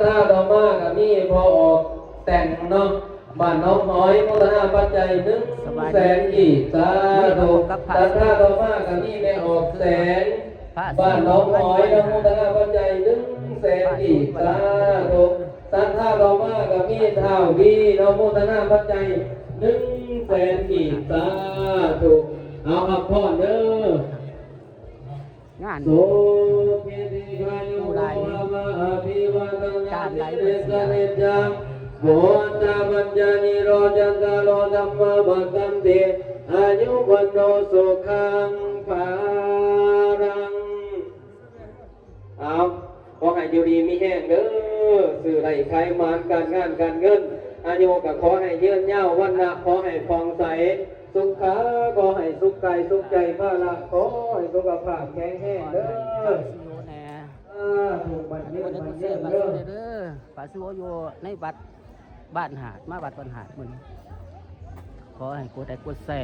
ถ้าต่อมากับนี่พอออกแต่งเนาะบ้านน้องน้อยพัฒนาปัจจัย100,000กีบสาธุถ้าต่อมากับนี่ไม่ออกแสนบ้านน้องน้อยพัฒนาปัจจัย100,000กีบสาธุถ้าต่อมากับนี่เท่าพี่น้องพัฒนาปัจจัย100,000กีบสาธุเอาขับพ่อเด้องานโสเกติกายุโรมาอภิวัตนาเดชเนจังโหตาปัญญานิโรจันตโลธัมมาบัคคันติอายุวันโนสุขังภารังเอาขอให้อยู่ดีมีแห้งเด้อสื่อไรใครมานการงานการเงินอายุก็ขอให้เยือนยาววันละขอให้ฟองใสสุขขาขอให้สุขกายสุขใจพระละขอให้สุขภาพแข็งแรงเด้อถูกบัตรเยอะบัตรเยอะเด้อป้าซิโออยู่ในบัตรบ้านหาดมาบัตรบ้านหาดมึงขอให้กดไอ้กดแส่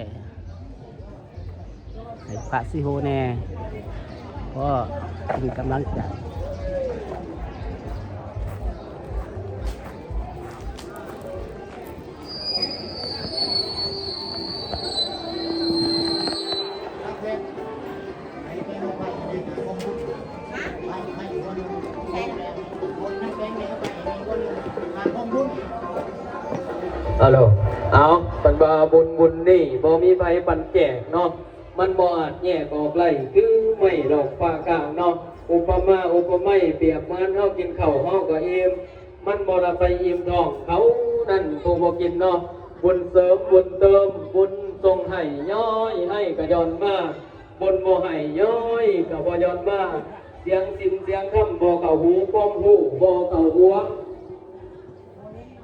ให้ป้าซิโอแน่ก็มีกำลังใจฮัลโหลเอาปันบาบุญนี่บ่มีไฟปันแจกเนาะมันบ่อาจแยกออกไล่คือไม่ดอกฟ้ากลางเนาะอุปมาอุปไมยเปรียบเหมือนเฮากินข้าวเฮาก็อิ่มมันบ่ละไปอิ่มท้องเขานั่นผู้บ่กินเนาะบุญเสริมบุญเติมบุญทรงให้ย้อยให้ก็ย้อนมาบุญบ่ให้ย้อยก็บ่ย้อนมาเสียงสินเสียงคำบ่เข้าหูความหูบ่เข้าหัว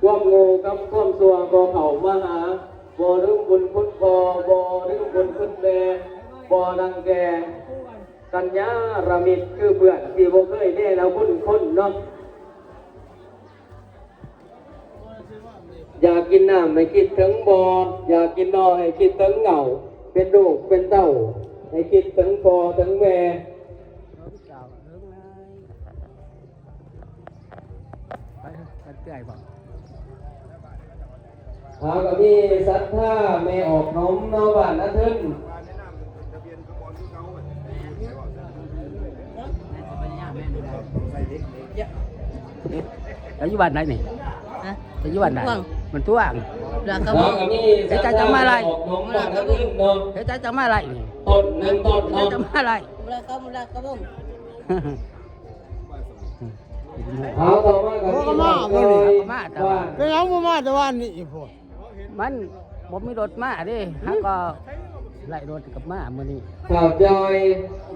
ความโง่กับความสัวบ่เข้ามาหาบ่ลืมบุญคุณพ่อบ่ลืมบุญคุณแม่บ่ดังแก่กัญญาระมิตรคือเพื่อนที่บ่เคยได้แล้วบุญคนเนาะอยากกินน้ำให้คิดถึงบ่อยากกินนอให้คิดถึงเหงาเป็นลูกเป็นเต้าให้คิดถึงพ่อถึงแม่เอากับพี่สัทธาไม่ออกน้มนบ้านนะทึ่งอายุวันไหนนี่อายุวันไหนมันตัวอ่างแล้วกับพี่สัทธาไม่ออกน้มบ้านนะทึ่งเนาะเฮ้ยจะมาอะไรนี่ต้นหนึ่งต้นเนาะจะมาอะไรเอาต่อมากับพี่มาเป็นเอามาแต่ว่านี่พวกมันผมมีรถมาดิฮะก็ไล่รถกับมาเมื่อนี้ข่าวจอย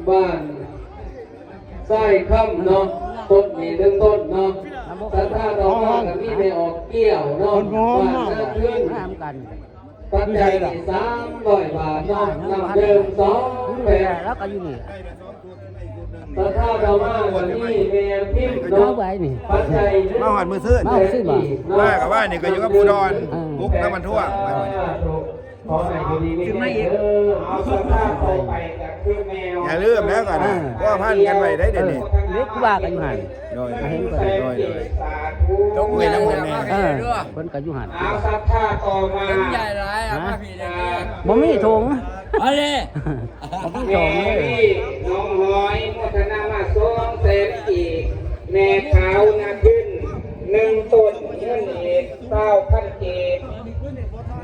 บ้านไส้ค่ำเนาะต้นนี่เรื่องต้นเนาะถ้าต่อมากับพี่ไปออกเกี่ยวเนาะบ้านน่าเพื่อนกันปัจจัย300 บาทเนาะนำเดิม2แบบแล้วก็อยู่นี่ถ้าเรามาวันนี้เมียพิมพ์เนาะปัจจัยมาหอดมือซื้อมากับว่านี่ก็อยู่กับบูดอนบุกน้ำมันท่วงขอให้ดูดีมีแม่เอาสภาพต่อไปกับคือแมวอย่าลืมแล้วก่อนนะว่าพันกันไว้ได้เดี๋ยวนี้เล็กว่ากันอยู่หันโดยต้องเวรน้ำมันแน่คนกันอยู่หันเอาสภาพต่อมาใหญ่ร้ายอ่ะพี่บ่มีถุงอะไรบ่มีถุงเลยน้องหอยพัฒนามา200,000อีกแม่ขาวนาขึ้น1ต้นเงินอีก9,000กีบ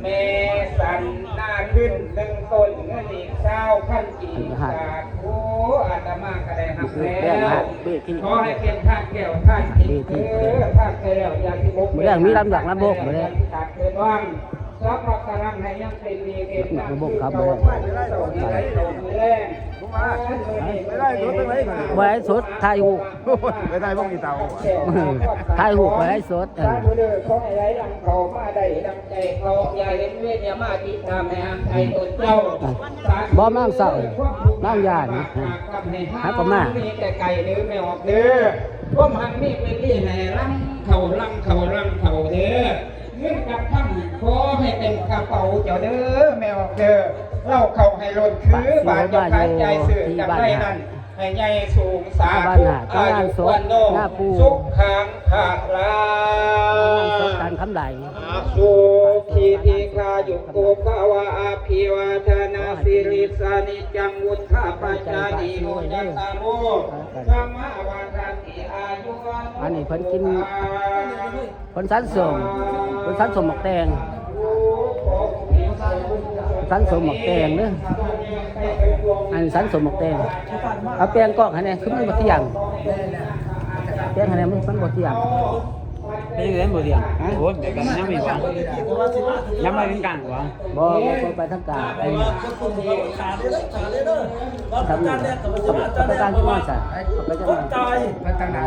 แม่สันหน้าขึ้น1ต้นเงินอีก9,000กีบจากโอ้อาตมาก็ได้หักแล้วขอให้เป็นท่าแก้วท่าจิตท่าแก้วอยากที่มุกเรื่องมีลำดักลำบกมาเลยขาดเกินว่างซับรักรังให้ยังเป็นดีเกินลำบกครับไว้สดไทยหูไม่ได้พวกอีเตาไทยหูไว้สดเขาให้ได้ดังเขามาได้ดังใจเขาอย่าเล่นเวทอย่ามาติดตามให้ไทยตนเจ้าบ่มั่งเศร้ามั่งยานฮักก็มาไก่เนื้อไม่ออกเนื้อพวกมันนี่เป็นที่ไหนรังเขาเด้อเงื่อนกับท่านขอให้เป็นกระเป๋าเจ้าเด้อแมวเด้อเล่าเขาให้ล้นคือบาดจะขายใจสื่อจากไรนั้น ให้ใหญ่สูงสา บ้าน ธุ หาด อา บ้าน ยุ ศพ วันโน หน้าปู สุขขังภาลา สดการคำไหล อาสุขีติคายุโกภาวะอาภิวาทนาสิริสานิจังวุฒาปัจจานิโนจัตตารุธรรมวาทาติอายุวันโ อันนี้เพิ่นกินเพิ่นสันสมเพิ่นสันสมหมกแดงสันสมหมกแดงเด้ออันนี้สันสมหมกแดงเอาแป้งกอกให้แน่คือมันบ่เที่ยงแป้งให้แน่มันบ่เที่ยง Đây là một điểm. Ủa, để cầm nhắm mình quá. Nhắm ai bên cạnh quá. บ่ไปทางกลางทำไปทางที่นอนซะไปจังได๋